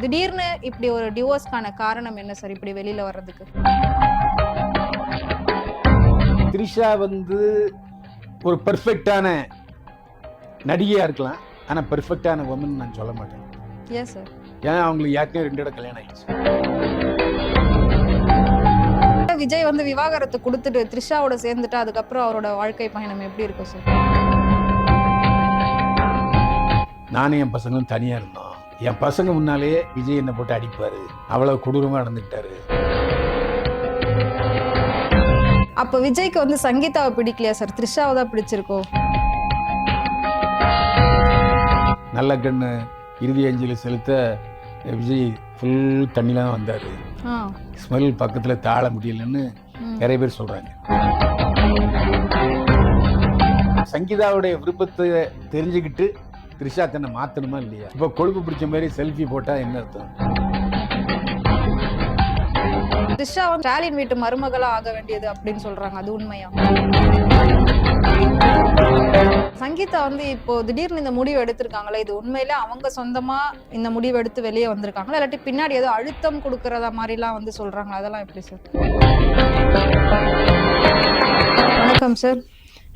திடீர்னு இப்படி ஒரு டிவோர்ஸ்க்கான காரணம் என்ன சார் இப்படி வெளியில வர்றதுக்கு? த்ரிஷா ஒரு பெர்ஃபெக்டான நடிகையா இருக்கலாம், ஆனா பெர்ஃபெக்டான உமன் நான் சொல்ல மாட்டேன். ஏன் சார்? ஏன்னா அவங்களுக்கு ஏற்கனவே 2 இடம் கல்யாணம் ஆயிடுச்சு. விஜய் விவாகரத்து கொடுத்துட்டு த்ரிஷாவோட சேர்ந்துட்டா அதுக்கப்புறம் அவரோட வாழ்க்கை பயணம் எப்படி இருக்கும் சார்? நானும் என் பசங்களும் தனியா இருந்தோம். என் பசங்க முன்னாலேயே விஜய் என்ன போட்டு அடிப்பாரு, அவ்வளவு கொடூரமா நடந்துக்கிட்டாரு. அப்ப விஜய்க்கு சங்கீதாவை பிடிக்கலையா சார்? த்ரிஷாவை தான் பிடிச்சிருக்கோ? நல்ல கண்ணு இறுதி அஞ்சலி செலுத்த விஜய் ஃபுல் தண்ணில தான் வந்தாரு. ஸ்மெல் பக்கத்துல தாழ முடியலன்னு நிறைய பேர் சொல்றாங்க. சங்கீதாவுடைய விருப்பத்தை தெரிஞ்சுக்கிட்டு த்ரிஷா தன்னை மாத்தணுமா இல்லையா? இப்ப கொழுப்பு பிடிச்ச மாதிரி செல்ஃபி போட்டா என்ன அர்த்தம்? த்ரிஷா ஸ்டாலின் வீட்டு மருமகளா ஆக வேண்டியது அப்படின்னு சொல்றாங்க, அது உண்மையா? சங்கீதா இப்போ திடீர்னு இந்த முடிவு எடுத்திருக்காங்களா, இது உண்மையில அவங்க சொந்தமா இந்த முடிவு எடுத்து வெளியே வந்திருக்காங்களா, இல்லாட்டி பின்னாடி ஏதோ அழுத்தம் கொடுக்கறதா மாதிரி எல்லாம் சொல்றாங்களா? அதெல்லாம் எப்படி சார்? வணக்கம் சார்.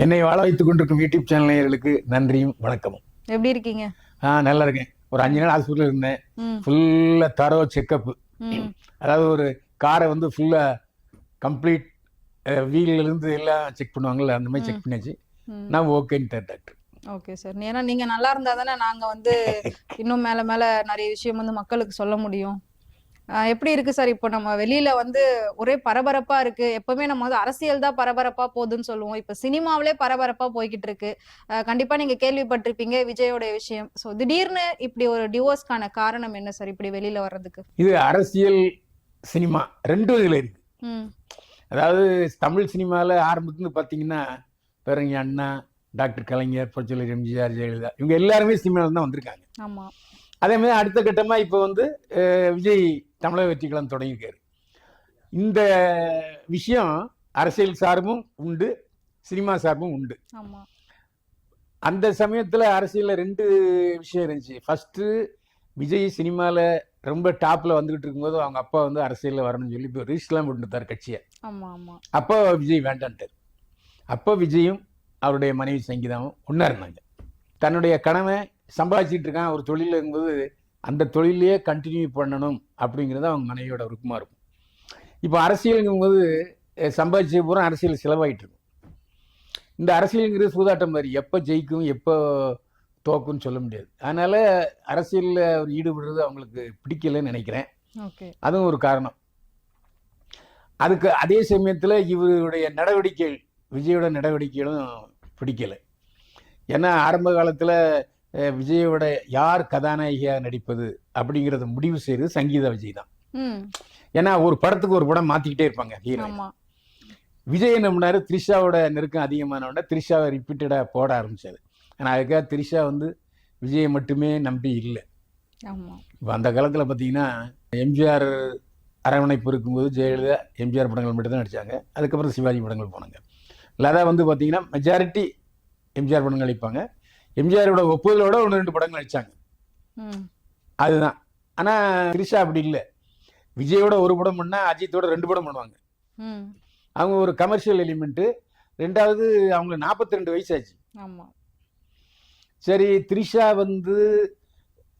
என்னை வாழ வைத்துக் கொண்டிருக்கும் யூடியூப் சேனல் நேயர்களுக்கு நன்றியும் வணக்கமும். எப்படி இருக்கீங்க? நல்லா இருக்கேன். ஒரு 5 நாள் ஹாஸ்பிட்டல் இருந்தேன். ஃபுல்லா தரோ செக்அப். அதாவது ஒரு காரை ஃபுல்லா கம்ப்ளீட் வீல்ல இருந்து எல்லாம் செக் பண்ணுவாங்கல்ல, அந்த மாதிரி செக் பண்ணியாச்சு. நான் ஓகேன்னு டாக்டர். Okay sir. ஏன்னா நீங்க நல்லா இருந்தா தானே நாங்க இன்னும் மேல மேல நிறைய விஷயம் மக்களுக்கு சொல்ல முடியும். எப்படி இருக்கு சார் இப்போ நம்ம வெளியில ஒரே பரபரப்பா இருக்கு. எப்பவுமே நம்ம அரசியல் தான் பரபரப்பா போகுதுன்னு சொல்லுவோம். இப்ப சினிமாவிலே பரபரப்பா போய்கிட்டு இருக்கு. கண்டிப்பா நீங்க கேள்விப்பட்டிருப்பீங்க விஜயோட விஷயம். சோ திடீர்னு இப்படி ஒரு டிவோர்ஸ்க்கான காரணம் என்ன சார் இப்படி வெளியில வர்றதுக்கு? இது அரசியல் சினிமா 2 இதுல இருக்கு. அதாவது தமிழ் சினிமால ஆரம்பத்துல பாத்தீங்கன்னா பேரறிஞர் அண்ணா, டாக்டர் கலைஞர், புரட்சியாளர் எம்ஜிஆர், ஜெயலலிதா இவங்க எல்லாருமே சினிமாவில் தான் வந்திருக்காங்க. ஆமா. அதே மாதிரி அடுத்த கட்டமா இப்போ விஜய் தமிழக வெற்றி கழகம் தொடங்கியிருக்காரு. இந்த விஷயம் அரசியல் சார்பும் உண்டு, சினிமா சார்பும் உண்டு. ஆமா. அந்த சமயத்துல அரசியல்ல 2 விஷயம் இருந்துச்சு. ஃபர்ஸ்ட் விஜய் சினிமால ரொம்ப டாப்ல வந்துகிட்டு இருக்கும்போது அவங்க அப்பா அரசியல்ல வரணும்னு சொல்லி இப்போ ரீஸ்லாம் போட்டுட்டார் கட்சியை. அப்போ விஜய் வேண்டான்ட்டார். அப்போ விஜயும் அவருடைய மனைவி சங்கீதாவும் ஒன்னா இருந்தாங்க. தன்னுடைய கணவன் சம்பாதிச்சிட்டு இருக்கான் ஒரு தொழில இருக்கும்போது அந்த தொழிலையே கண்டினியூ பண்ணணும் அப்படிங்கிறது அவங்க மனைவியோட விருப்பமா இருக்கும். இப்போ அரசியலுங்கும்போது சம்பாதிச்ச பூரா அரசியல் செலவாயிட்டு இருக்கும். இந்த அரசியலுங்கிறது சூதாட்டம் மாதிரி, எப்போ ஜெயிக்கும் எப்போ தோக்குன்னு சொல்ல முடியாது. அதனால அரசியல்ல அவர் ஈடுபடுறது அவங்களுக்கு பிடிக்கலன்னு நினைக்கிறேன். அதுவும் ஒரு காரணம். அதுக்கு அதே சமயத்துல இவருடைய நடவடிக்கைகள், விஜயோட நடவடிக்கைகளும் பிடிக்கல. ஏன்னா ஆரம்ப காலத்துல விஜயோட யார் கதாநாயகியா நடிப்பது அப்படிங்கறத முடிவு செய்யறது சங்கீதா விஜய் தான். ஏன்னா ஒரு படத்துக்கு ஒரு படம் மாத்திக்கிட்டே இருப்பாங்க ஹீரோ. விஜய் என்ன பண்ணாரு, த்ரிஷாவோட நெருக்கம் அதிகமானவன த்ரிஷாவை ரிப்பீட்டடா போட ஆரம்பிச்சாரு. ஆனா அதுக்காக த்ரிஷா விஜயை மட்டுமே நம்பி இல்லை. இப்போ அந்த காலத்துல பாத்தீங்கன்னா எம்ஜிஆர் அரவணைப்பு இருக்கும்போது ஜெயலலிதா எம்ஜிஆர் படங்கள் மட்டும் தான் நடிச்சாங்க. அதுக்கப்புறம் சிவாஜி படங்கள் போனாங்க. லதா பாத்தீங்கன்னா மெஜாரிட்டி எம்ஜிஆர் படங்கள் நடிப்பாங்க. எம்ஜிஆரோட ஒப்புதலோட 1-2 படங்கள் நடிச்சாங்க. அதுதான். ஆனா த்ரிஷா அப்படி இல்லை. விஜயோட ஒரு படம் பண்ணா அஜித்தோட 2 படம் பண்ணுவாங்க. அவங்க ஒரு கமர்ஷியல் எலிமெண்ட். 2வது அவங்க 42 வயசாச்சு. சரி, த்ரிஷா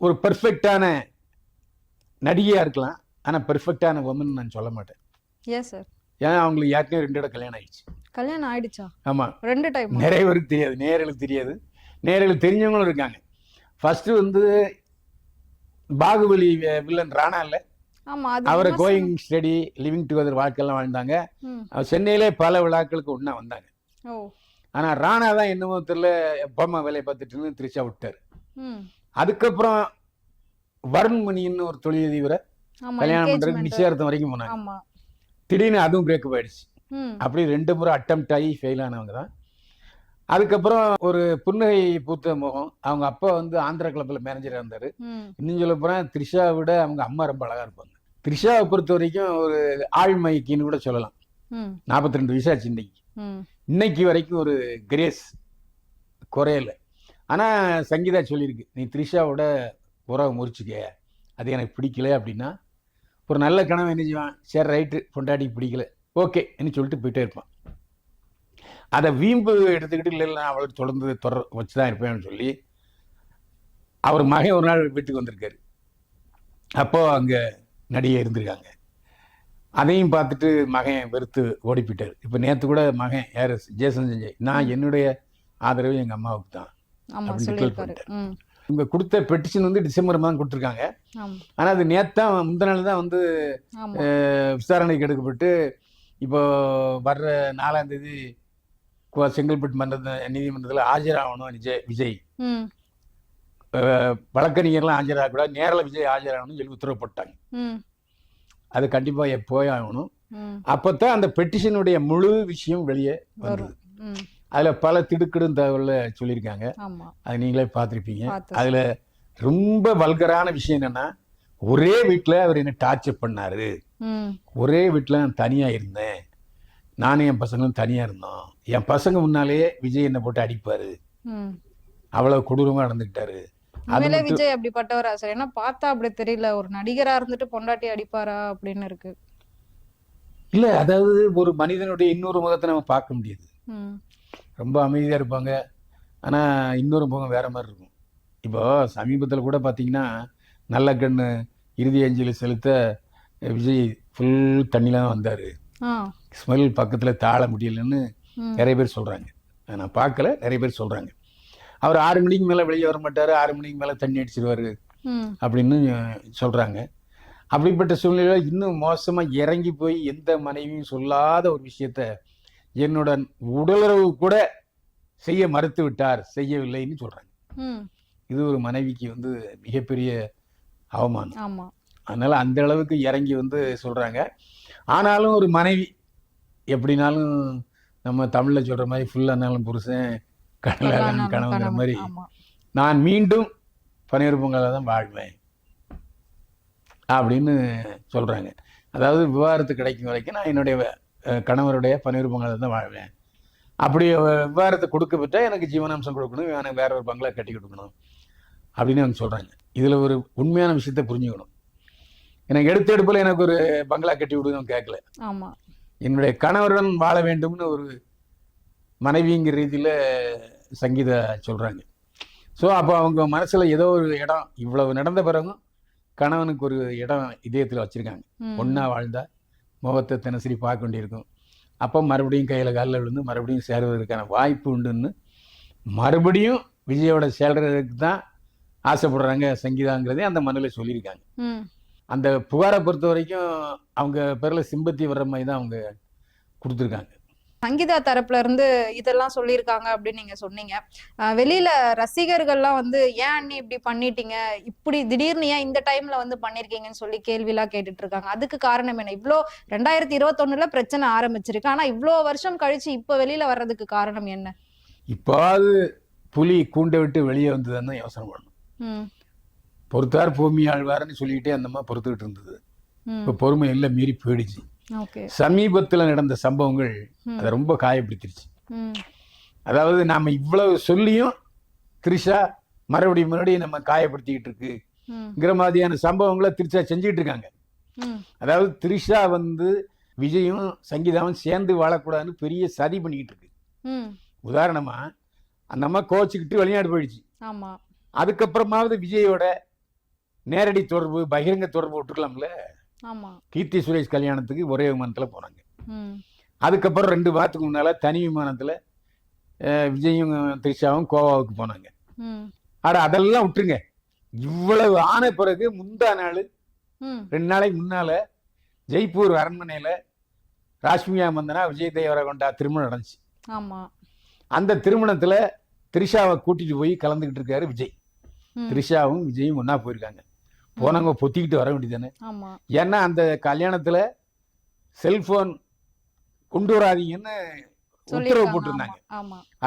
ஒரு பெர்ஃபெக்டான நடிகையா இருக்கலாம், ஆனா பெர்ஃபெக்டான உமன் நான் சொல்ல மாட்டேன். ஏன் சார்? ஏன்னா அவங்களுக்கு ஏற்கனவே 2 இடம் கல்யாணம் ஆயிடுச்சு. கல்யாணம் ஆயிடுச்சா? ஆமா, 2 டைம். நிறைய பேருக்கு தெரியாது, நேயர்களுக்கு தெரியாது, நேயர்களுக்கு தெரிஞ்சவங்களும் இருக்காங்க. ஃபர்ஸ்ட் பாகுபலி வில்லன் ராணா இல்ல, அவரை கோயிங் ஸ்டடி லிவிங் டுகெதர் வாழ்க்கையெல்லாம் வாழ்ந்தாங்க. சென்னையிலே பல விழாக்களுக்கு ஒன்னா வந்தாங்க. ஆனா ராணா தான் என்னமோ தெரியல எப்பமா வேலையை பார்த்துட்டு த்ரிஷா விட்டாரு. அதுக்கப்புறம் வருண்மணின்னு ஒரு தொழிலதிபரை கல்யாணம் பண்றதுக்கு நிச்சயார்த்தம் வரைக்கும் போனாங்க. திடீர்னு அதுவும் பிரேக்கப் ஆயிடுச்சு. அப்படி 2 முறை அட்டெம்ப்ட் ஆகி ஃபெயில் ஆனவங்க தான். அதுக்கப்புறம் ஒரு புன்னகை பூத்த முகம், அவங்க அப்பா ஆந்திரா கிளப்ல மேனேஜரா இருந்தாரு. இன்னும் சொல்ல போனா த்ரிஷாவை விட அவங்க அம்மா ரொம்ப அழகா இருப்பாங்க. த்ரிஷாவை பொறுத்த வரைக்கும் ஒரு ஆழ்மைக்குன்னு கூட சொல்லலாம். 42 வயசாச்சு இன்னைக்கு. இன்னைக்கு வரைக்கும் ஒரு கிரேஸ் குறையல. ஆனா சங்கீதா சொல்லியிருக்கு, நீ த்ரிஷாவோட உறவை முறிச்சுக்க அது எனக்கு பிடிக்கல அப்படின்னா ஒரு நல்ல கணவன் என்ன செய்வான், சரி ரைட்டு பொண்டாட்டிக்கு பிடிக்கல ஓகே என்ன சொல்லிட்டு போயிட்டே இருப்பான். அதை வீம்பு எடுத்துக்கிட்டு இல்லை நான் அவளை தொடர்ந்து வச்சு தான் இருப்பேன்னு சொல்லி அவர் மகன் ஒரு நாள் வீட்டுக்கு வந்திருக்காரு. அப்போ அங்கே நடிகை இருந்திருக்காங்க. அதையும் பார்த்துட்டு மகன் வெறுத்து ஓடி போயிட்டார். இப்போ நேற்று கூட மகன் யார் ஜேசன் செஞ்சய், நான் என்னுடைய ஆதரவு எங்கள் அம்மாவுக்கு தான் அப்படின்னு டிக்ளேர் பண்ணிட்டார். இவங்க கொடுத்த பெட்டிஷன் வந்து டிசம்பர் மாதம் கொடுத்துருக்காங்க. ஆனால் அது நேத்தான் முந்தின நாள் தான் வந்து விசாரணைக்கு எடுக்கப்பட்டு இப்போ வர்ற 4ஆம் தேதி செங்கல்பட்டு நீதிமன்றத்தில் ஆஜராகணும் விஜய். வழக்கறிஞர்லாம் ஆஜராகக்கூடாது, நேரில் விஜய் ஆஜராகணும்னு சொல்லி உத்தரவு போட்டாங்க. அது கண்டிப்பாக போய் ஆகணும். அப்போத்தான் அந்த பெட்டிஷனுடைய முழு விஷயம் வெளியே வருது. அதில் பல திடுக்கிடும் தகவல்ல சொல்லியிருக்காங்க, அது நீங்களே பார்த்துருப்பீங்க. அதில் ரொம்ப வல்கரான விஷயம் என்னன்னா, ஒரே வீட்டில் அவர் என்ன டார்ச்சர் பண்ணாரு, ஒரே வீட்டில் நான் தனியாக இருந்தேன், நானும் என் பசங்களும் தனியாக இருந்தோம், என் பசங்க முன்னாலேயே விஜய் என்னை போட்டு அடிப்பாரு, அவ்வளவு கொடூரமாக நடந்துக்கிட்டாரு. விஜய் அப்படிப்பட்டவரா சார்? ஏன்னா பார்த்தா அப்படி தெரியல, ஒரு நடிகரா இருந்துட்டு பொண்டாட்டி அடிப்பாரா அப்படின்னு இருக்கு. இல்ல, அதாவது ஒரு மனிதனுடைய இன்னொரு முகத்தை நம்ம பார்க்க முடியாது. ரொம்ப அமைதியா இருப்பாங்க, ஆனா இன்னொரு முகம் வேற மாதிரி இருக்கும். இப்போ சமீபத்தில் கூட பார்த்தீங்கன்னா நல்ல கண்ணு இறுதி அஞ்சலி செலுத்த விஜய் ஃபுல் தண்ணில தான் வந்தாரு. ஸ்மெல் பக்கத்துல தாழ முடியலன்னு நிறைய பேர் சொல்றாங்க. நான் பார்க்கல, நிறைய பேர் சொல்றாங்க. அவர் 6 மணிக்கு மேலே வெளியே வர மாட்டார், 6 மணிக்கு மேலே தண்ணி அடிச்சிருவாரு அப்படின்னு சொல்றாங்க. அப்படிப்பட்ட சூழ்நிலையில இன்னும் மோசமா இறங்கி போய் எந்த மனைவியும் சொல்லாத ஒரு விஷயத்த என்னோட உடலுறவு கூட செய்ய மறுத்து விட்டார், செய்யவில்லைன்னு சொல்றாங்க. இது ஒரு மனைவிக்கு வந்து மிகப்பெரிய அவமானம். அதனால அந்த அளவுக்கு இறங்கி வந்து சொல்றாங்க. ஆனாலும் ஒரு மனைவி எப்படினாலும் நம்ம தமிழ்ல சொல்ற மாதிரி ஃபுல்லானாலும் புருஷன் கடலானாலும் கனவுங்கிற மாதிரி நான் மீண்டும் பன்னீர் பொங்கலை தான் வாழ்வேன் அப்படின்னு சொல்றாங்க. அதாவது விவாகரத்து கிடைக்கும் வரைக்கும் நான் என்னுடைய கணவருடைய பன்னீர் பொங்கலை தான் வாழ்வேன். அப்படி விவாகரத்தை கொடுக்க பெற்றா எனக்கு ஜீவனாம்சம் கொடுக்கணும், எனக்கு வேற ஒரு பங்களா கட்டி கொடுக்கணும் அப்படின்னு அவங்க சொல்றாங்க. இதுல ஒரு உண்மையான விஷயத்த புரிஞ்சுக்கணும். எனக்கு எடுப்புல எனக்கு ஒரு பங்களா கட்டி விடுன்னு கேட்கல, என்னுடைய கணவருடன் வாழ வேண்டும்னு ஒரு மனைவிங்கிற ரீதியில சங்கீதா சொல்றாங்க. ஸோ அப்போ அவங்க மனசுல ஏதோ ஒரு இடம், இவ்வளவு நடந்த பிறகும் கணவனுக்கு ஒரு இடம் இதயத்தில் வச்சிருக்காங்க. ஒன்னா வாழ்ந்தா முகத்தை தினசரி பார்க்க வேண்டியிருக்கும். அப்போ மறுபடியும் கையில காலில் விழுந்து மறுபடியும் சேர்வதற்கான வாய்ப்பு உண்டுன்னு மறுபடியும் விஜயோட சேர்றதுக்கு தான் ஆசைப்படுறாங்க சங்கீதாங்கிறதே அந்த மனுவில் சொல்லியிருக்காங்க. அந்த புகாரை பொறுத்த வரைக்கும் அவங்க பேர்ல சிம்பத்தி வர்ற மாதிரி தான் அவங்க கொடுத்துருக்காங்க. சங்கீதா தரப்புல இருந்து இதெல்லாம் சொல்லியிருக்காங்க அப்படின்னு நீங்க சொன்னீங்க. வெளியில ரசிகர்கள்லாம் வந்து ஏன் அண்ணி இப்படி பண்ணிட்டீங்க, இப்படி திடீர்னு ஏன் இந்த டைம்ல வந்து பண்ணிருக்கீங்கன்னு சொல்லி கேள்விலாம் கேட்டுட்டு இருக்காங்க. அதுக்கு காரணம் என்ன? இவ்வளோ 2021 பிரச்சனை ஆரம்பிச்சிருக்கு, ஆனா இவ்வளோ வருஷம் கழிச்சு இப்ப வெளியில வர்றதுக்கு காரணம் என்ன? இப்பாவது புலி கூண்டை விட்டு வெளியே வந்ததுன்னு யோசனை பண்ணணும். பொறுத்தார் பூமி ஆழ்வார்னு சொல்லிக்கிட்டே அந்த மாதிரி பொறுத்துக்கிட்டு இருந்தது. இப்ப பொறுமை எல்லாம் மீறி போயிடுச்சு. சமீபத்துல நடந்த சம்பவங்கள் அதை ரொம்ப காயப்படுத்திருச்சு. அதாவது நாம இவ்வளவு சொல்லியும் த்ரிஷா மறுபடியும் நம்ம காயப்படுத்திக்கிட்டு இருக்குங்கிற மாதிரியான சம்பவங்களை த்ரிஷா செஞ்சுட்டு இருக்காங்க. அதாவது த்ரிஷா வந்து விஜயும் சங்கீதாவும் சேர்ந்து வாழக்கூடாதுன்னு பெரிய சதி பண்ணிக்கிட்டு இருக்கு. உதாரணமா அந்த அம்மா கோச்சுக்கிட்டு வெளிநாடு போயிடுச்சு. அதுக்கப்புறமாவது விஜயோட நேரடி தொடர்பு பகிரங்க தொடர்பு விட்டுக்கலாம்ல. கீர்த்தி சுரேஷ் கல்யாணத்துக்கு ஒரே விமானத்துல போனாங்க. அதுக்கப்புறம் 2 வாரத்துக்கு முன்னால தனி விமானத்துல விஜயும் த்ரிஷாவும் கோவாவுக்கு போனாங்க. ஆனா அதெல்லாம் விட்டுருங்க, இவ்வளவு ஆன பிறகு முந்தா நாள் 2 நாளைக்கு முன்னால ஜெய்ப்பூர் அரண்மனையில ராஷ்மியா மந்தனா விஜய் தேவரகொண்டா திருமணம் நடந்துச்சு. அந்த திருமணத்துல த்ரிஷாவை கூட்டிட்டு போய் கலந்துகிட்டு இருக்காரு விஜய். த்ரிஷாவும் விஜயும் ஒன்னா போயிருக்காங்க. போனவங்க பொத்திக்கிட்டு வர வேண்டியதானே. ஏன்னா அந்த கல்யாணத்துல செல்போன் கொண்டு வராதீங்கன்னு உத்தரவு போட்டிருந்தாங்க.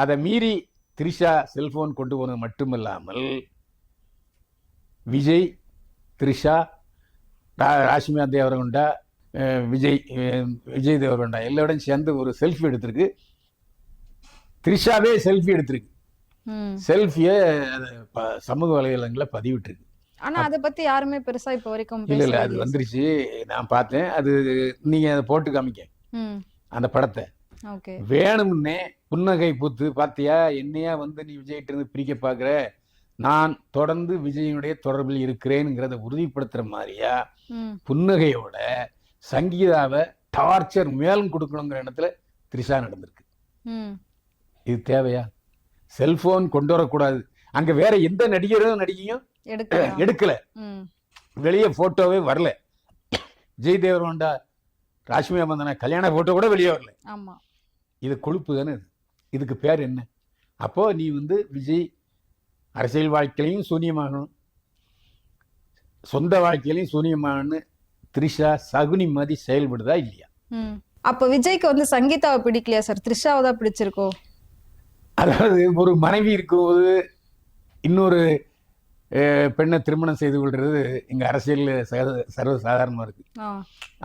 அதை மீறி த்ரிஷா செல்போன் கொண்டு போனது மட்டுமில்லாமல் விஜய், த்ரிஷா, ராஷ்மியா தேவரகொண்டா, விஜய் தேவரகொண்டா எல்லாரோடையும் சேர்ந்து ஒரு செல்ஃபி எடுத்திருக்கு. த்ரிஷாவே செல்ஃபி எடுத்திருக்கு. செல்ஃபியை சமூக வலைதளங்களில் பதிவிட்டிருக்கு. ஆனா அத பத்தி யாருமே பெருசா இப்ப வரைக்கும் இல்ல இல்ல பேசவே அது இல்லையே சார். வந்துருச்சு, நான் பார்த்தேன். அது நீங்க அதை போட்டு காமிக்க ம். அந்த படத்தை. ஓகே. வேணும்னே புன்னகை பூத்து, பாத்தியா என்னையா வந்து நீ விஜய்கிட்ட இருந்து பிரிக்க பாக்குற, நான் தொடர்ந்து விஜயனுடைய தொடர்பில் இருக்கிறேன்ங்கிறத உறுதிப்படுத்துற மாதிரியா ம். புன்னகையோட சங்கீதாவை டார்ச்சர் மேலும் கொடுக்கணுங்கிற எண்ணத்துல த்ரிஷா நடந்திருக்கு. ம். இது தேவையா? செல்போன் கொண்டு வரக்கூடாது. அங்க வேற எந்த நடிகரும் நடிகையும் எடுக்கலாம். எடுக்கல, ம். வெளியே போட்டோவே வரல. விஜய் தேவரகொண்டா, ராஷ்மிகா மந்தனா கல்யாண போட்டோ கூட வெளியே வரல. ஆமா. இது கொழுப்பு தானே. இதுக்கு பேர் என்ன? அப்போ நீ வந்து விஜய் அரசியல் வாழ்க்கையிலையும் சூன்யமாகணும், சொந்த வாழ்க்கையிலையும் சூன்யமாகணும்னு த்ரிஷா சகுனி மாதிரி செயல்படுதா இல்லையா? ம். அப்ப விஜய்க்கு வந்து சங்கீதாவை பிடிக்கலையா சார், த்ரிஷாவை தான் பிடிச்சிருக்கோ? அதாவது ஒரு மனைவி இருக்கும்போது இன்னொரு பெண்ணை திருமணம் செய்து கொள்றது இங்க அரசியல் சர்வசாதாரணமா இருக்கு.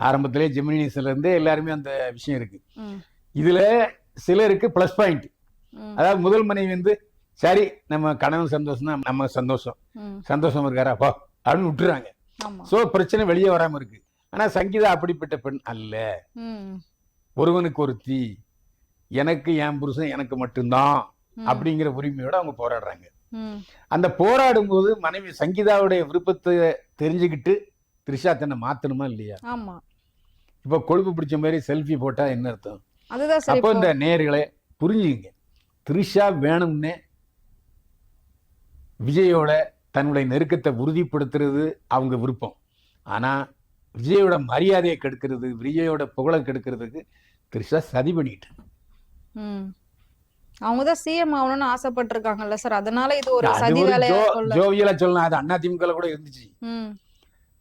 ஆரம்பத்திலே ஜெமினி நியூஸ்ல இருந்தே எல்லாருமே அந்த விஷயம் இருக்கு. ம். இதுல சிலருக்கு பிளஸ் பாயிண்ட். ம். அதாவது முதல் மனைவி வந்து சரி நம்ம கணவன் சந்தோஷம் தான், நம்ம சந்தோஷம், ம். சந்தோஷம் இருக்காரா அப்பா அப்படின்னு விட்டுறாங்க. ஆமா. சோ பிரச்சனை வெளியே வராம இருக்கு. ஆனா சங்கீதா அப்படிப்பட்ட பெண் அல்ல. ம். ஒருவனுக்கு ஒருத்தி, எனக்கு என் புருஷன் எனக்கு மட்டும்தான் அப்படிங்கிற உரிமையோட அவங்க போராடுறாங்க. ம். அந்த போராடும் போது மனைவி சங்கீதாவுடைய விருப்பத்தை தெரிஞ்சுக்கிட்டு த்ரிஷா தன்னை மாத்தணுமா இல்லையா? ஆமா. இப்ப கொழுப்பு பிடிச்ச மாதிரி செல்ஃபி போட்டா என்ன அர்த்தம்? அதுதான் சார். அப்போ இப்போ இந்த நேயர்களை புரிஞ்சுங்க, த்ரிஷா வேணும்னே விஜயோட தன்னுடைய நெருக்கத்தை உறுதிப்படுத்துறது அவங்க விருப்பம். ஆனா விஜயோட மரியாதையை கெடுக்கிறது, விஜயோட புகழை கெடுக்கிறதுக்கு த்ரிஷா சதி பண்ணிட்டு. ம். அவங்கதான் சிஎம் ஆகணும்னு ஆசைப்பட்டிருக்காங்கல்ல சார், அதனால இது ஒரு அது சதி ஒரு வேலையா இருக்கும்ல. ஜோவியலா சொல்லலாம். அது அண்ணா திமுக கூட இருந்துச்சு. ம்.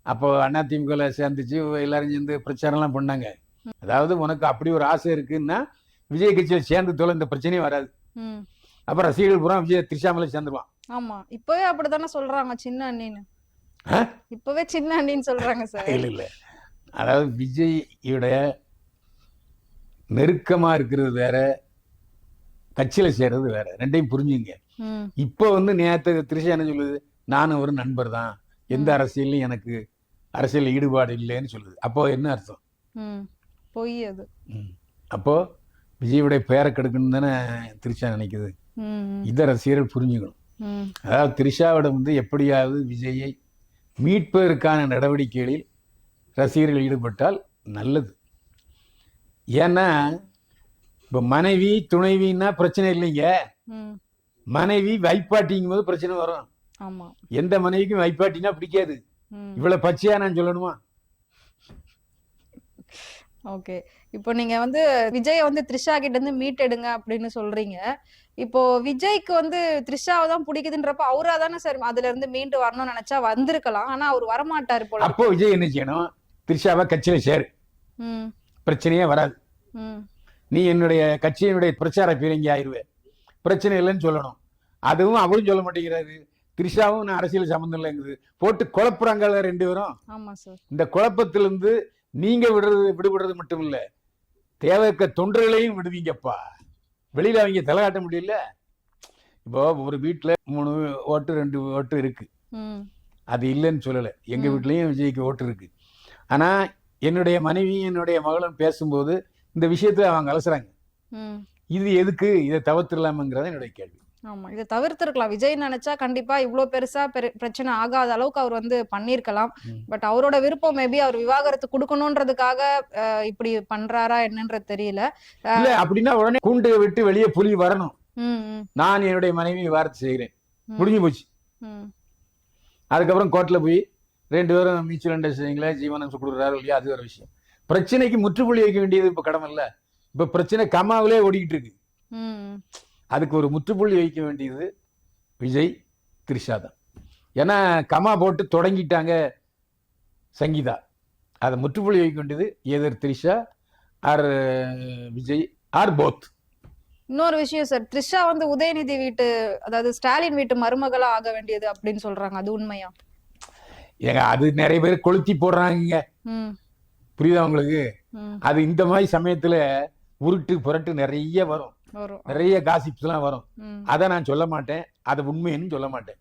அப்போ அண்ணா திமுக சேர்ந்துச்சு, எல்லாரும் சேர்ந்து பிரச்சாரம்லாம் பண்ணாங்க. அதாவது உனக்கு அப்படி ஒரு ஆசை இருக்குன்னா விஜய் கட்சியில் சேர்ந்து தோல இந்த பிரச்சனையே வராது. ம். அப்ப ரசிகர்கள் பூரா விஜய் த்ரிஷா மேல சேர்ந்துருவான். ஆமா, இப்பவே அப்படித்தானே சொல்றாங்க சின்ன அண்ணின்னு. ஆ? இப்பவே சின்ன அண்ணின்னு சொல்றாங்க சார். இல்ல இல்ல, அதாவது விஜய்யுடைய நெருக்கமா இருக்கிறது வேற, கட்சியில சேர்றது வேற, ரெண்டையும் புரிஞ்சுங்க. ம். இப்போ வந்து நேத்து த்ரிஷா என்ன சொல்லுது, நானும் ஒரு நண்பர் தான், எந்த அரசியலையும் எனக்கு அரசியல் ஈடுபாடு இல்லைன்னு சொல்லுது. அப்போ என்ன அர்த்தம்? ம். பொய் அது. அப்போ விஜயுடைய பெயரை கெடுக்கணும்னு தானே த்ரிஷா நினைக்குது. ம். இதை ரசிகர்கள் புரிஞ்சுக்கணும். ம். அதாவது த்ரிஷாவிட வந்து எப்படியாவது விஜயை மீட்பதற்கான நடவடிக்கைகளில் ரசிகர்கள் ஈடுபட்டால் நல்லது. ஏன்னா இப்ப மனைவி துணைவின்னா பிரச்சனை இல்லைங்க, ம். மனைவி வைப்பாட்டிங்கும் போது பிரச்சனை வரும். ஆமா. எந்த மனைவிக்கும் வைப்பாட்டினா பிடிக்காது. ம். இவ்வளவு பச்சையா நான் சொல்லணுமா? ஓகே. இப்போ நீங்க வந்து விஜய வந்து த்ரிஷா கிட்ட இருந்து மீட்டெடுங்க அப்படின்னு சொல்றீங்க. இப்போ விஜய்க்கு வந்து த்ரிஷாவை தான் பிடிக்குதுன்றப்ப அவரா தானே சார் அதுல இருந்து மீண்டு வரணும்னு நினைச்சா வந்திருக்கலாம். ஆனா அவர் வரமாட்டாரு போல. அப்போ விஜய் என்ன செய்யணும்? த்ரிஷாவை கட்சியில சேரு, ம். பிரச்சனையே வராது. ம். நீ என்னுடைய கட்சியினுடைய பிரச்சார பீரங்கி ஆயிருவேன், பிரச்சனை இல்லைன்னு சொல்லணும். அதுவும் அவளும் சொல்ல மாட்டேங்கிறாரு. த்ரிஷாவும் நான் அரசியல் சம்பந்தம் இல்லைங்குது. போட்டு குழப்புறாங்கல்ல ரெண்டு பேரும். ஆமா சார். இந்த குழப்பத்திலிருந்து நீங்க விடுபடுறது மட்டும் இல்ல, தேவைக்க தொண்டர்களையும் விடுவீங்கப்பா. வெளியில அவங்க தலை காட்ட முடியல. இப்போ ஒரு வீட்டுல 3 ஓட்டு 2 ஓட்டு இருக்கு, ம். அது இல்லைன்னு சொல்லல. எங்க வீட்லயும் விஜய்க்கு ஓட்டு இருக்கு. ஆனா என்னுடைய மனைவி என்னுடைய மகளும் பேசும்போது இந்த விஷயத்துல அவங்க அலசுறாங்க. ம். இது எதுக்கு, இதை தவிர்த்திடலாமங்கிறத என்னுடைய கேள்வி. ஆமா, இதை தவிர்த்திருக்கலாம். விஜய் நினைச்சா கண்டிப்பா இவ்வளவு பெருசா பிரச்சனை ஆகாத அளவுக்கு அவர் வந்து பண்ணிருக்கலாம். பட் அவரோட விருப்பம் மேபி அவர் விவாகரத்து கொடுக்கணும்ன்றதுக்காக இப்படி பண்றாரா என்னன்றது தெரியல. இல்ல அப்படின்னா உடனே கூண்டு விட்டு வெளியே புலி வரணும். ம். ம். நான் என்னுடைய மனைவி விவாகரத்து செய்கிறேன், முடிஞ்சு போச்சு. ம். அதுக்கப்புறம் கோர்ட்ல போய் 2 பேரும் மியூச்சுவல் அண்டர்ஸ்டாண்டிங்ல ஜீவனம் கொடுக்குறாரு இல்லையா, அது ஒரு விஷயம். பிரச்சனைக்கு முற்றுப்புள்ளி வைக்க வேண்டியது இப்ப கடமை இல்ல. இப்ப பிரச்சனை கமாவிலே ஓடிக்கிட்டு இருக்கு. ம். அதுக்கு ஒரு முற்றுப்புள்ளி வைக்க வேண்டியது விஜய் த்ரிஷா தான். ஏன்னா கமா போட்டு தொடங்கிட்டாங்க சங்கீதா. அதை முற்றுப்புள்ளி வைக்க வேண்டியது either Trisha or Vijay or both. இன்னொரு விஷயம் சார், த்ரிஷா வந்து உதயநிதி வீட்டு, அதாவது ஸ்டாலின் வீட்டு மருமகளா ஆக வேண்டியது அப்படின்னு சொல்றாங்க, அது உண்மையா? ஏங்க அது நிறைய பேர் கொளுத்தி போடுறாங்க, புரியுதா உங்களுக்கு? அது இந்த மாதிரி சமயத்துல உருட்டு புரட்டு நிறைய வரும், நிறைய காசிப்ஸ் எல்லாம் வரும். அதை நான் சொல்ல மாட்டேன், அதை உண்மைன்னு சொல்ல மாட்டேன்.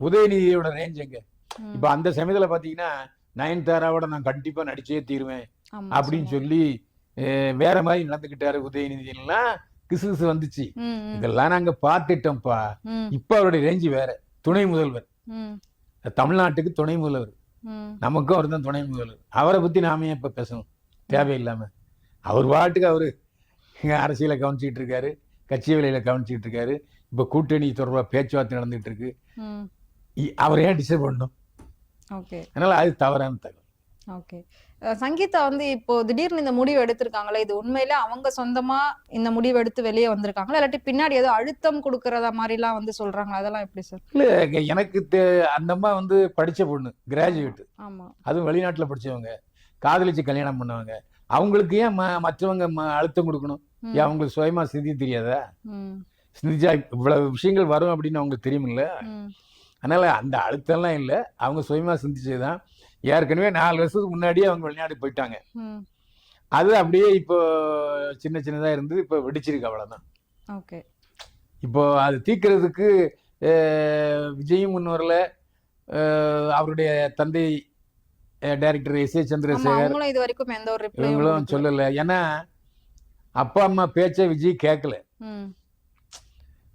உதயநிதியோட ரேஞ்ச் எங்க? இப்ப அந்த சமயத்துல பாத்தீங்கன்னா நயன்தாராவோட நான் கண்டிப்பா நடிச்சே தீருவேன் ஆமா அப்படின்னு சொன்னாங்க. சொல்லி வேற மாதிரி நடந்துகிட்டாரு உதயநிதி எல்லாம் கிசு வந்துச்சு. ம், ம், இதெல்லாம் நாங்க பார்த்துட்டோம்ப்பா. ம், இப்ப அவருடைய ரேஞ்சு வேற. துணை முதல்வர், ம், தமிழ்நாட்டுக்கு துணை முதல்வர், ம், நமக்கும் அவர் தான் துணை முதல்வர். அவரை பத்தி நாம ஏன் இப்ப பேசணும் தேவையில்லாம? அவர் பாட்டுக்கு அவரு அரசியலை கவனிச்சுட்டு இருக்காரு, கட்சி வேலையில கவனிச்சுட்டு இருக்காரு. இப்ப கூட்டணி தொடர்பா பேச்சுவார்த்தை நடந்துட்டு இருக்கு. ம். அவர் ஏன் டிஸ்டர்ப் பண்ணணும்? ஓகே, அதனால அது தவறான தகவல். ஓகே. சங்கீதா வந்து இப்போ திடீர்னு இந்த முடிவு எடுத்திருக்காங்களே, இது உண்மையில அவங்க சொந்தமா இந்த முடிவு எடுத்து வெளியே வந்திருக்காங்களா, இல்லாட்டி பின்னாடி ஏதோ அழுத்தம் கொடுக்கறதா மாதிரிலாம் வந்து சொல்றாங்க, அதெல்லாம் எப்படி சார்? இல்ல எனக்கு அந்த அம்மா வந்து படிச்ச பொண்ணு, கிராஜுவேட், ஆமா. அதுவும் வெளிநாட்டுல படிச்சவங்க, காதலிச்சு கல்யாணம் பண்ணவங்க. அவங்களுக்கு ஏன் மற்றவங்க அழுத்தம் கொடுக்கணும்? ஏன் அவங்களுக்கு சுயமா சிந்தி தெரியாதா? ம், சிந்திச்சா இவ்வளவு விஷயங்கள் வரும் அப்படின்னு அவங்களுக்கு தெரியுமில்ல. ம், அதனால அந்த அழுத்தம்லாம் இல்லை, அவங்க சுயமா சிந்திச்சதுதான். ஏற்கனவே 4 வருஷத்துக்கு முன்னாடியே அவங்க வெளிநாடு போயிட்டாங்க. ம். அது அப்படியே இப்போ சின்ன சின்னதா இருந்து இப்போ வெடிச்சிருக்கு, அவ்வளவுதான். ஓகே. இப்போ அது தீர்க்கிறதுக்கு விஜயும் முன் வரல, அவருடைய தந்தை டைரக்டர் எஸ் ஏ ஆமா, சந்திரசேகர் அவங்களும் இது வரைக்கும் எந்த ஒரு ரிப்ளையும் இவங்களும் கொடுக்கல. சொல்லல. ஏன்னா அப்பா அம்மா பேச்ச விஜய் கேட்கல. ம்,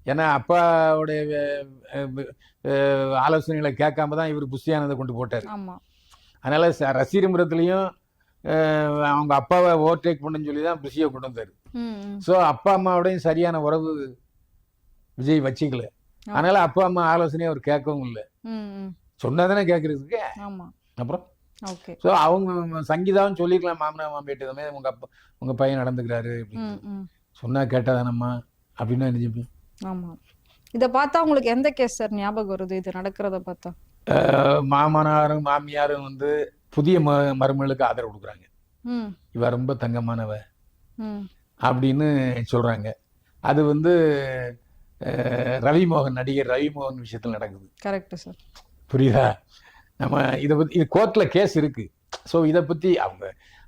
ஏன்னா அப்பாவுடைய ஆலோசனைகளை கேட்காம தான் இவர் புஷியானதை கொண்டு போட்டார். ஆமா. அதனால ரசிகமரத்துலையும் அவங்க அப்பாவை ஓவர்டேக் பண்ணுன்னு சொல்லி தான் புஷியை கொண்டு வந்தார். ம், ம். ஸோ அப்பா அம்மாவோடையும் சரியான உறவு விஜய் வச்சுக்கல. அதனால அப்பா அம்மா ஆலோசனையை அவர் கேட்கவும் இல்லை. ம், ம். சொன்னாதானே கேட்கறதுக்கு. ஆமா. அப்புறம் ஓகே. ஸோ அவங்க சங்கீதாவும் சொல்லிக்கலாம், மாமனா மாம்பிட்டு உங்க அப்பா உங்க பையன் நடந்துக்கிறாரு அப்படின்னு ம், ம். சொன்னா கேட்டாதானம்மா அப்படின்னு நினைச்சுப்பேன். ஆமா. இத பார்த்தா உங்களுக்கு எந்த கேஸ் சார் ஞாபகம் வருது இது நடக்கிறத பார்த்தா? மாமனாரும் மாமியாரும் வந்து புதிய மருமகளுக்கு ஆதரவு கொடுக்குறாங்க. ம், இவ ரொம்ப தங்கமானவ ம். அப்படின்னு சொல்றாங்க. அது வந்து ரவிமோகன், நடிகர் ரவிமோகன் விஷயத்துல நடக்குது. Correct sir. புரியுதா? நம்ம இதை பத்தி இது கோர்ட்ல கேஸ் இருக்கு. ஸோ இதை பத்தி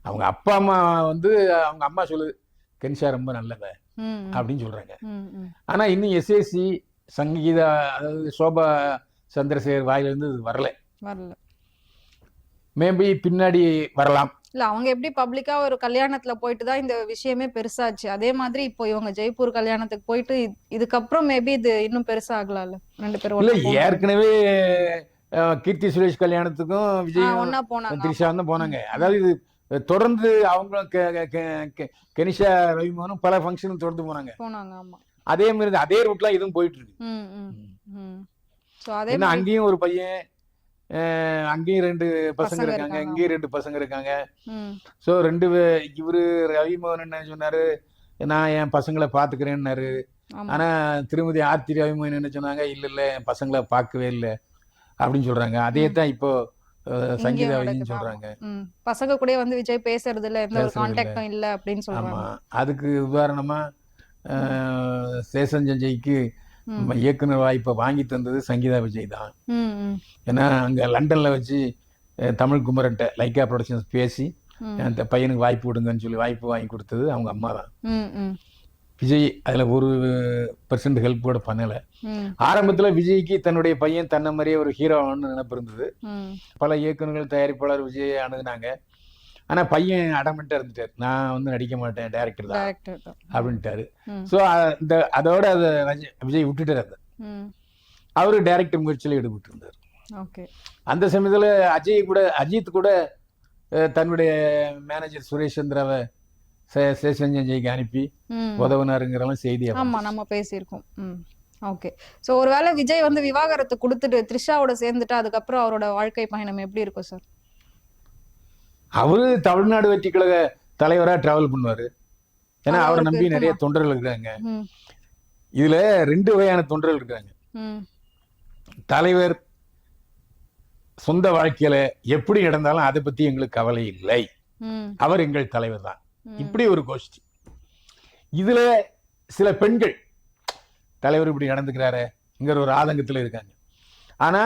அவங்க அப்பா அம்மா வந்து அவங்க அம்மா சொல்லுது கென்ஷா ரொம்ப நல்லவ ம், ம். அப்படின்னு சொல்றாங்க. ம், ம். ஆனா இன்னும் எஸ்ஏசி சங்கீதா, அதாவது சோபா சந்திரசேகர் வாயிலிருந்து இது வரல. வரல. மேபி பின்னாடி வரலாம். இல்ல அவங்க எப்படி பப்ளிக்கா ஒரு கல்யாணத்துல போயிட்டு தான் இந்த விஷயமே பெருசாச்சு, அதே மாதிரி இப்போ இவங்க ஜெய்ப்பூர் கல்யாணத்துக்கு போயிட்டு இதுக்கப்புறம் மேபி இது இன்னும் பெருசா ஆகலாம்ல, 2 பேரும் இல்ல ஒண்ணா போனாங்க. ஏற்கனவே கீர்த்தி சுரேஷ் கல்யாணத்துக்கும் விஜய் ஒண்ணா போனாங்க. த்ரிஷா தான் போனாங்க. அதாவது இது தொடர்ந்து அவங்களும் கெனிஷா ரவிமோகனும் பல ஃபங்க்ஷனும் தொடர்ந்து போனாங்க. ஆமா. அதே மாதிரி அதே ரூட்ல இதுவும் போயிட்டு இருக்கு. ம், ம், ம். சோ அதே ஏன்னா மாதிரி அங்கேயும் ஒரு பையன், அங்கேயும் 2 பசங்க பசங்க இருக்காங்க, இருக்காங்க. இங்கேயும் 2 பசங்க இருக்காங்க. ம், ஸோ இவரு ரவிமோகன் என்ன சொன்னாரு, நான் என் பசங்களை பாத்துக்கிறேன்னாரு. ஆமா. ஆனா திருமதி ஆர்த்தி ரவிமோகன் என்ன சொன்னாங்க, இல்ல இல்ல பசங்களை பார்க்கவே இல்லை அப்படின்னு சொல்றாங்க. அதே தான் இப்போ சங்கீதா இங்கேயும் விஜயும் நடக்குது. சொல்றாங்க. ம். பசங்க கூட வந்து விஜய் பேசுறது இல்ல, எந்த ஒரு பேசுறது இல்ல. கான்டாக்டும் இல்ல அப்படின்னு ஆமா, சொல்றாங்க. அதுக்கு உதாரணமா சேஷன் ஜெய்க்கு ம், இயக்குனர் வாய்ப்பை வாங்கி தந்தது சங்கீதா விஜய் தான். ம், ம், ஏன்னா அங்க லண்டன்ல வச்சு தமிழ் குமரன்ட்ட லைக்கா ப்ரொடக்ஷன்ஸ் பேசி ம், அந்த பையனுக்கு வாய்ப்பு விடுங்கன்னு சொல்லி வாய்ப்பு வாங்கி கொடுத்தது அவங்க அம்மா தான். ம், ம், விஜய் அதுல 1% ஹெல்ப் கூட பண்ணல. ம், ஆரம்பத்துல விஜய்க்கு தன்னுடைய பையன் தன்னை மாதிரியே ஒரு ஹீரோன்னு நினைப்பு இருந்தது. ம். பல இயக்குநர்கள், தயாரிப்பாளர் விஜயை அணுகுனாங்க. ஆனா பையன் அடமெண்டா இருந்துட்டார், நான் வந்து நடிக்க மாட்டேன், டைரக்டர் தான் டைரக்டர் தான். அப்படின்ட்டாரு. ம், ஸோ அதோட அதை விஜய் விட்டுட்டார். அதை ம். அவரு டைரக்டர் முயற்சியில் ஈடுபட்டு இருந்தார். ஓகே. அந்த சமயத்துல அஜித் கூட தன்னுடைய மேனேஜர் சுரேஷ் சந்திராவை சேஷன் ஜெய்க்கு அனுப்பி ம். உதவுனாருங்கிறலாம் செய்தி. ஆமா, நம்ம பேசியிருக்கோம். ம். ஓகே. சோ ஒருவேளை விஜய் வந்து விவாகரத்து கொடுத்துட்டு த்ரிஷாவோட சேர்ந்துட்டா அதுக்கப்புறம் அவரோட வாழ்க்கை பயணம் எப்படி இருக்கும் சார்? அவரு தமிழ்நாடு வெற்றி கழக தலைவரா டிராவல் பண்ணுவாரு. ஏன்னா அது அவரை அவருக்கு நம்பி நிறைய இருக்குமா? தொண்டர்கள் இருக்காங்க. ம், இதுல 2 வகையான தொண்டர்கள் இருக்காங்க. ம், தலைவர் சொந்த வாழ்க்கையில எப்படி நடந்தாலும் அதை பத்தி எங்களுக்கு கவலை இல்லை, ம், அவர் எங்கள் தலைவர் தான், ம். இப்படி ஒரு கோஷ்டி. இதுல சில பெண்கள் தலைவர் இப்படி நடந்துக்கிறாருங்கிற ஒரு ஆதங்கத்துல இருக்காங்க. ஆனா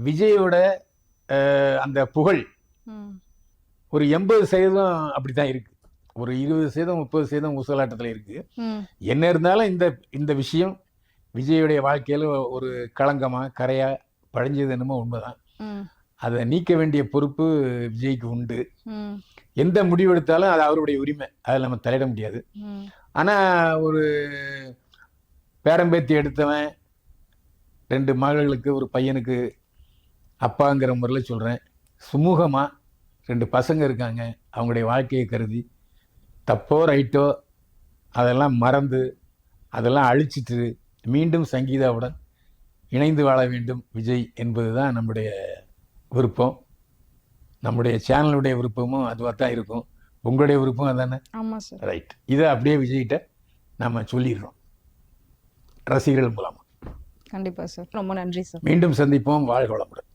விஜயோட அந்த புகழ் ம், ஒரு 80% அப்படித்தான் இருக்கு. ஒரு 20% 30% ஊசலாட்டத்துல இருக்கு. ம், என்ன இருந்தாலும் இந்த விஷயம் விஜயுடைய வாழ்க்கையில ஒரு களங்கமா கரையா பழிஞ்சது என்னமோ உண்மைதான். ம். அதை நீக்க வேண்டிய பொறுப்பு விஜய்க்கு உண்டு. ம், எந்த முடிவெடுத்தாலும் அது அவருடைய உரிமை, அதில் நம்ம தலையிட முடியாது. ம், ஆனால் ஒரு பேரம்பேத்தி எடுத்தவன் 2 மகளுக்கு ஒரு பையனுக்கு அப்பாங்கிற முறையில் சொல்கிறேன், சுமூகமாக 2 பசங்க இருக்காங்க, அவங்களுடைய வாழ்க்கையை கருதி தப்போ ரைட்டோ அதெல்லாம் மறந்து அதெல்லாம் அழிச்சிட்டு மீண்டும் சங்கீதாவுடன் இணைந்து வாழ வேண்டும் விஜய் என்பது தான் நம்முடைய விருப்பம். நம்முடைய சேனலுடைய விருப்பமும் அதுவாக தான் இருக்கும். உங்களுடைய விருப்பம் அதானே? ஆமா சார். ரைட். இதை அப்படியே விஜய்கிட்ட நம்ம சொல்லிடுறோம் ரசிகர்கள் மூலமாக. கண்டிப்பா சார். ரொம்ப நன்றி சார். மீண்டும் சந்திப்போம். வாழ்க வளமுடன்.